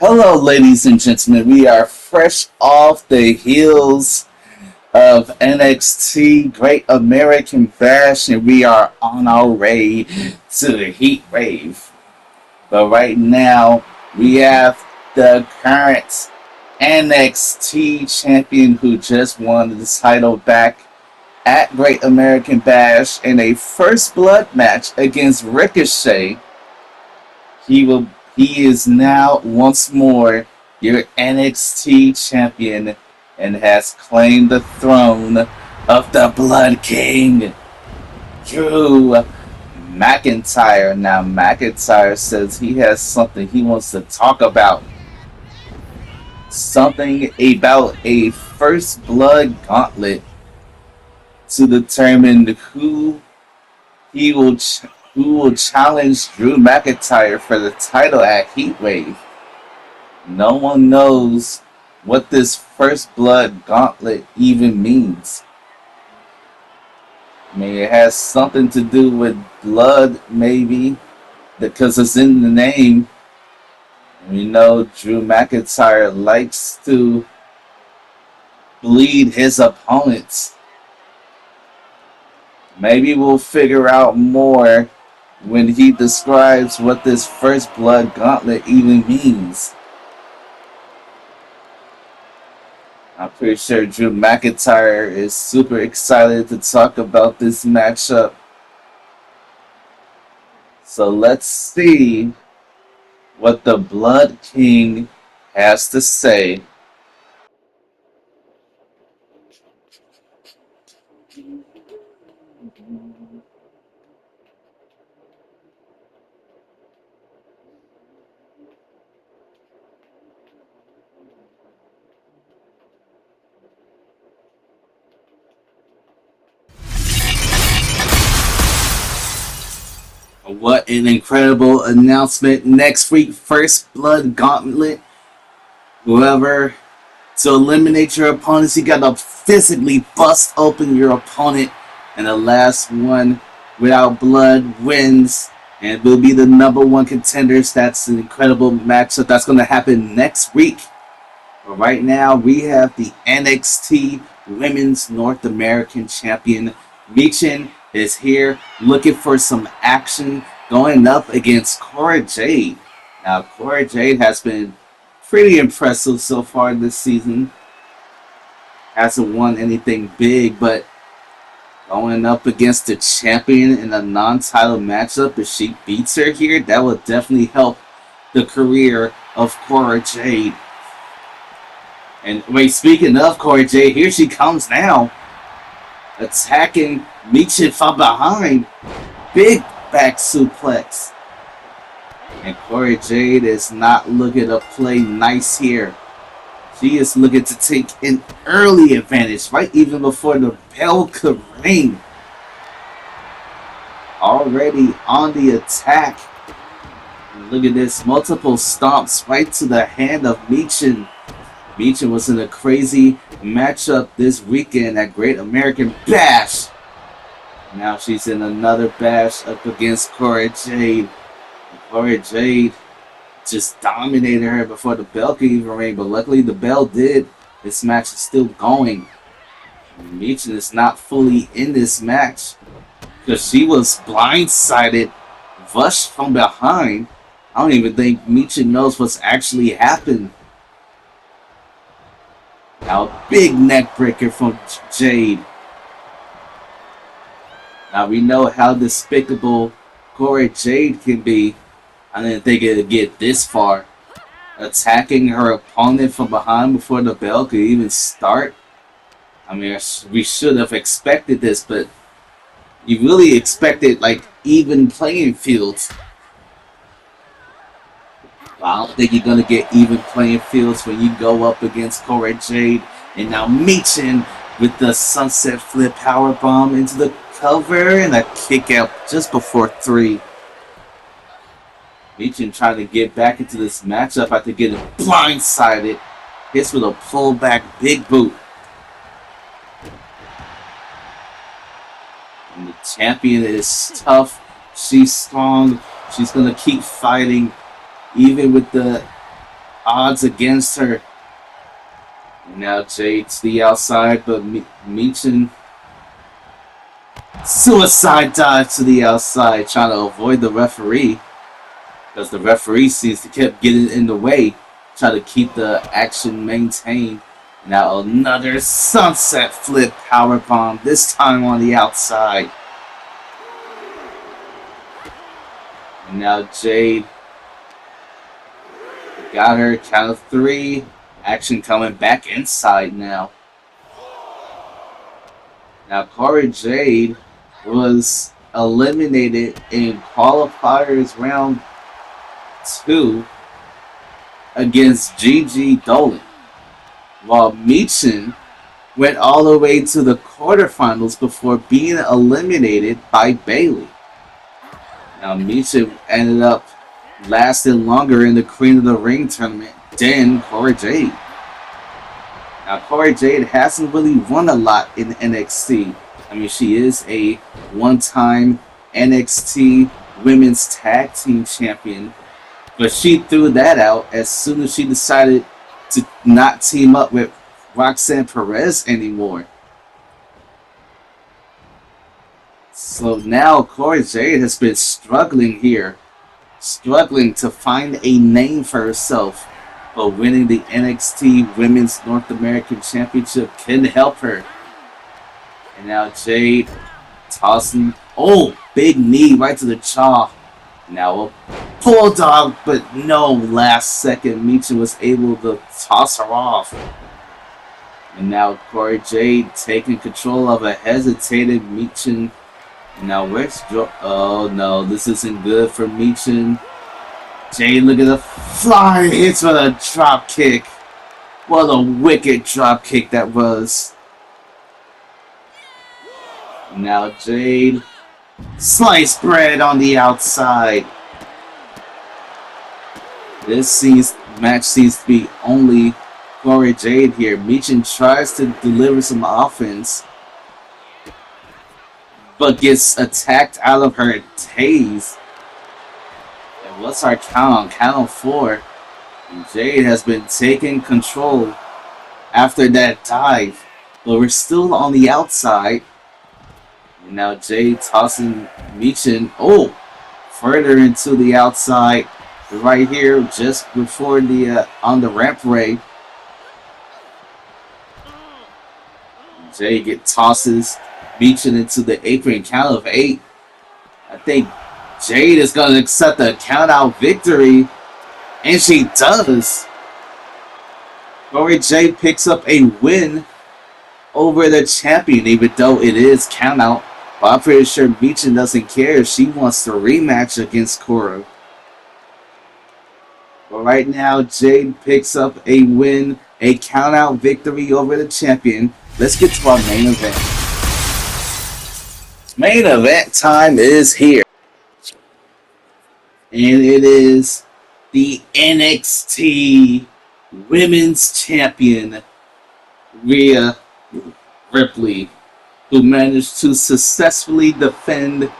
Hello, ladies and gentlemen. We are fresh off the heels of NXT Great American Bash, and we are on our way to the Heat Wave. But right now, we have the current NXT champion who just won the title back at Great American Bash in a first blood match against Ricochet. He is now once more your NXT champion and has claimed the throne of the Blood King, Drew McIntyre. Now McIntyre says he has something he wants to talk about. Something about a first blood gauntlet to determine he will ch- who will challenge Drew McIntyre for the title at Heatwave. No one knows what this first blood gauntlet even means. I mean, it has something to do with blood, maybe, because it's in the name. We know Drew McIntyre likes to bleed his opponents. Maybe we'll figure out more when he describes what this first blood gauntlet even means. I'm pretty sure Drew McIntyre is super excited to talk about this matchup. So let's see what the Blood King has to say. What an incredible announcement. Next week, First Blood Gauntlet. Whoever to eliminate your opponents, you gotta physically bust open your opponent, and the last one without blood wins and will be the number one contenders. That's an incredible matchup that's gonna happen next week. But right now, we have the NXT Women's North American Champion. Michin is here looking for some action going up against Cora Jade. Now, Cora Jade has been pretty impressive so far this season. Hasn't won anything big, but going up against the champion in a non-title matchup, if she beats her here, that will definitely help the career of Cora Jade. And wait, speaking of Cora Jade, here she comes now, attacking Michin from behind. Big back suplex. And Cora Jade is not looking to play nice here. She is looking to take an early advantage, right even before the bell could ring. Already on the attack. And look at this, multiple stomps right to the hand of Michin. Michin was in a crazy matchup this weekend at Great American Bash. Now she's in another bash up against Cora Jade. Cora Jade just dominated her before the bell could even ring, but luckily the bell did. This match is still going. Michin is not fully in this match because she was blindsided, rushed from behind. I don't even think Michin knows what's actually happened. Now, big neck breaker from Jade. Now, we know how despicable Cora Jade can be. I didn't think it would get this far. Attacking her opponent from behind before the bell could even start. I mean, we should have expected this, but you really expected, like, even playing fields. I don't think you're going to get even playing fields when you go up against Cora Jade. And now Michin with the sunset flip power bomb into the cover and a kick out just before 3. Michin trying to get back into this matchup after getting blindsided. Hits with a pullback big boot. And the champion is tough. She's strong. She's going to keep fighting. Even with the odds against her. And now Jade to the outside, but Michin suicide dive to the outside, trying to avoid the referee. Because the referee seems to keep getting in the way, try to keep the action maintained. Now another sunset flip powerbomb, this time on the outside. And now Jade got her, count of 3. Action coming back inside now. Now Cora Jade was eliminated in qualifiers round 2 against Gigi Dolan, while Michin went all the way to the quarterfinals before being eliminated by Bailey. Now Michin ended up lasting longer in the Queen of the Ring tournament than Cora Jade. Now Cora Jade hasn't really won a lot in NXT. I mean, she is a one-time NXT Women's Tag Team Champion, but she threw that out as soon as she decided to not team up with Roxanne Perez anymore. So now Cora Jade has been struggling here, struggling to find a name for herself, but winning the NXT Women's North American Championship can help her. And now Jade tossing, oh, big knee right to the jaw. Now a bulldog, but no, last second Michin was able to toss her off. And now Cora Jade taking control of a hesitated Michin. And now where's oh no, this isn't good for Michin. Jade, look at the flying hits with a drop kick. What a wicked drop kick that was. Now Jade, sliced bread on the outside. This match seems to be only Cora Jade here. Michin tries to deliver some offense, but gets attacked out of her tase. And what's our count on? Count on 4. And Jade has been taking control after that dive, but we're still on the outside. And now Jade tossing Michin, oh, further into the outside, right here, just before the on the rampway. Jade tosses Michin into the apron, count of 8. I think Jade is going to accept a count out victory, and she does. Cora Jade picks up a win over the champion, even though it is count out. But I'm pretty sure Michin doesn't care if she wants to rematch against Cora. But right now, Jade picks up a win, a count out victory over the champion. Let's get to our main event. Main event time is here. And it is the NXT Women's Champion, Rhea Ripley, who managed to successfully defend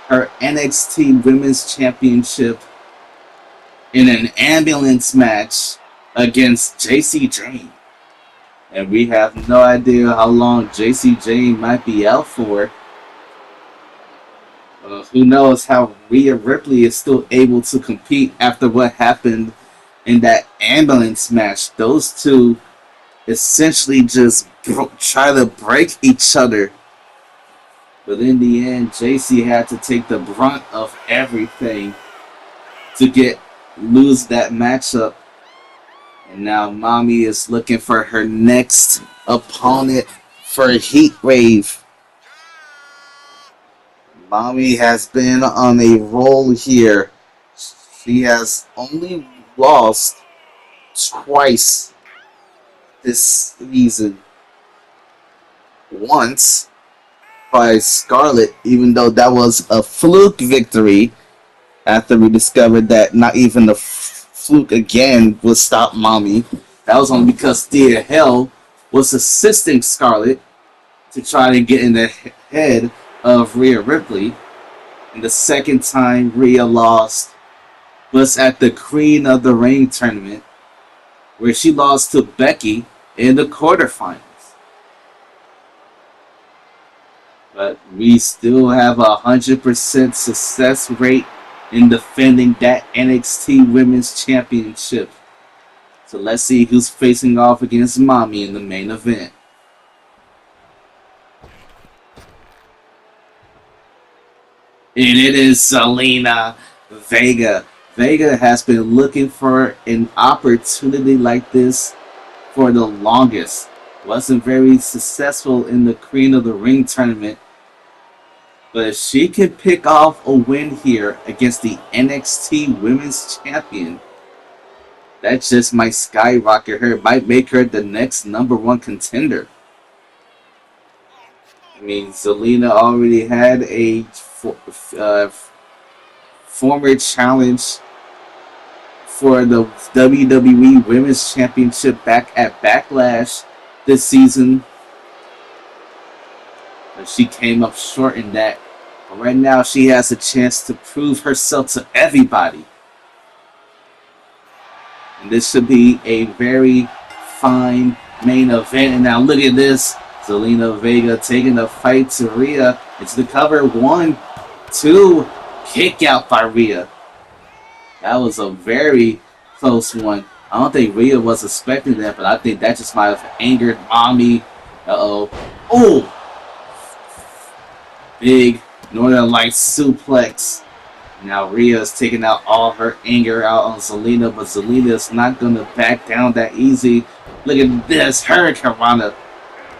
her NXT Women's Championship in an ambulance match against JC Jane. And we have no idea how long JC Jane might be out for. Who knows how Rhea Ripley is still able to compete after what happened in that ambulance match. Those two essentially just try to break each other. But in the end, JC had to take the brunt of everything to lose that matchup. And now Mommy is looking for her next opponent for Heatwave. Mommy has been on a roll here. She has only lost twice this season. Once by Scarlett, even though that was a fluke victory, after we discovered that not even the fluke again would stop Mommy. That was only because Thea Hell was assisting Scarlett to try to get in the head of Rhea Ripley. And the second time Rhea lost was at the Queen of the Ring tournament where she lost to Becky in the quarterfinals. But we still have 100% success rate in defending that NXT Women's Championship. So let's see who's facing off against Mommy in the main event. And it is Zelina Vega. Vega has been looking for an opportunity like this for the longest. Wasn't very successful in the Queen of the Ring tournament. But if she can pick off a win here against the NXT Women's Champion, that just might skyrocket her. It might make her the next #1 contender. I mean, Zelina already had a former challenge for the WWE Women's Championship back at Backlash this season. But she came up short in that. But right now, she has a chance to prove herself to everybody. And this should be a very fine main event. And now look at this. Zelina Vega taking the fight to Rhea. It's the cover. 1, 2. Kick out by Rhea. That was a very close one. I don't think Rhea was expecting that, but I think that just might have angered Mommy. Uh-oh. Oh! Big Northern Lights suplex. Now Rhea is taking out all her anger out on Zelina, but Zelina is not going to back down that easy. Look at this. Hurricane Rana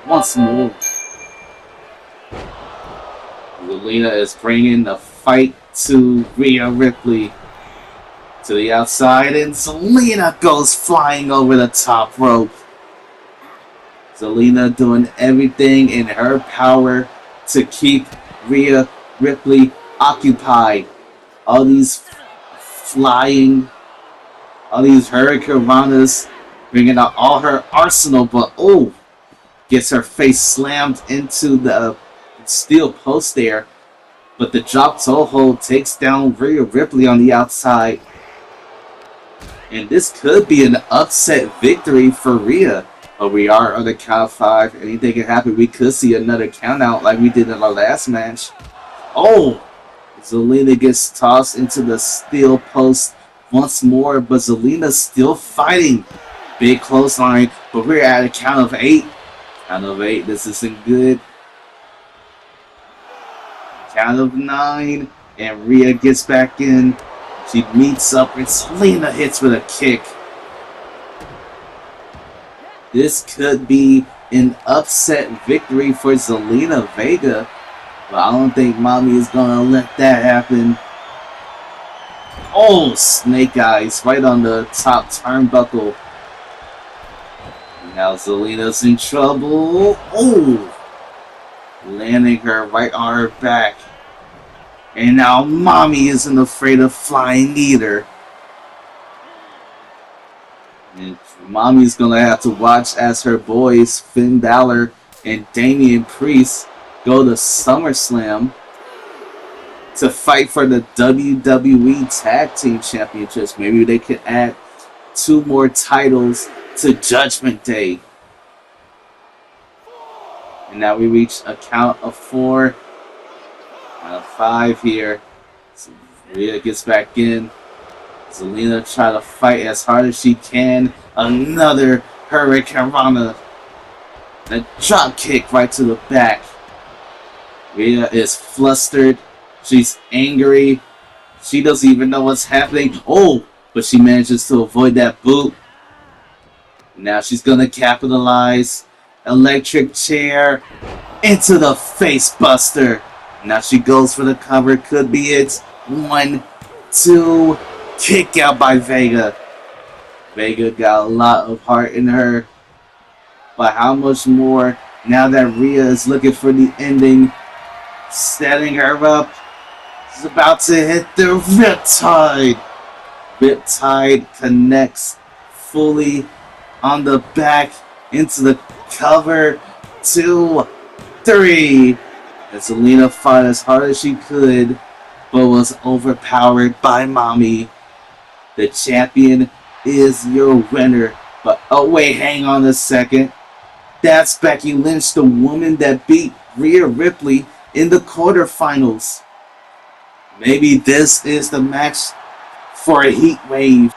once more. Zelina is bringing the fight to Rhea Ripley to the outside, and Zelina goes flying over the top rope. Zelina doing everything in her power to keep Rhea Ripley occupied. All these flying, all these Hurricane Ranas, bringing out all her arsenal, but gets her face slammed into the steel post there. But the drop toe hold takes down Rhea Ripley on the outside. And this could be an upset victory for Rhea. But we are on the count of 5. Anything can happen. We could see another count out like we did in our last match. Zelina gets tossed into the steel post once more, but Zelina's still fighting. Big clothesline, but we're at a count of 8. Count of 8, this isn't good. Count of 9, and Rhea gets back in. She meets up, and Zelina hits with a kick. This could be an upset victory for Zelina Vega. But I don't think Mommy is going to let that happen. Snake eyes right on the top turnbuckle. Now Zelina's in trouble. Landing her right on her back. And now Mommy isn't afraid of flying either. And Mommy's going to have to watch as her boys, Finn Balor and Damian Priest, go to SummerSlam to fight for the WWE Tag Team Championships. Maybe they could add 2 more titles to Judgment Day. And now we reach a count of 4. Count of 5 here. So Rhea gets back in. Zelina try to fight as hard as she can. Another Hurricane Rana. A drop kick right to the back. Rhea is flustered. She's angry. She doesn't even know what's happening. But she manages to avoid that boot. Now she's going to capitalize. Electric chair into the face buster. Now she goes for the cover. Could be it. 1, 2. Kick out by Vega. Vega got a lot of heart in her. But how much more now that Rhea is looking for the ending? Setting her up. She's about to hit the Riptide. Riptide connects fully on the back into the cover. 2, 3. And Zelina fought as hard as she could, but was overpowered by Mommy. The champion is your winner. But oh wait, hang on a second. That's Becky Lynch, the woman that beat Rhea Ripley in the quarterfinals. Maybe this is the match for a heat wave.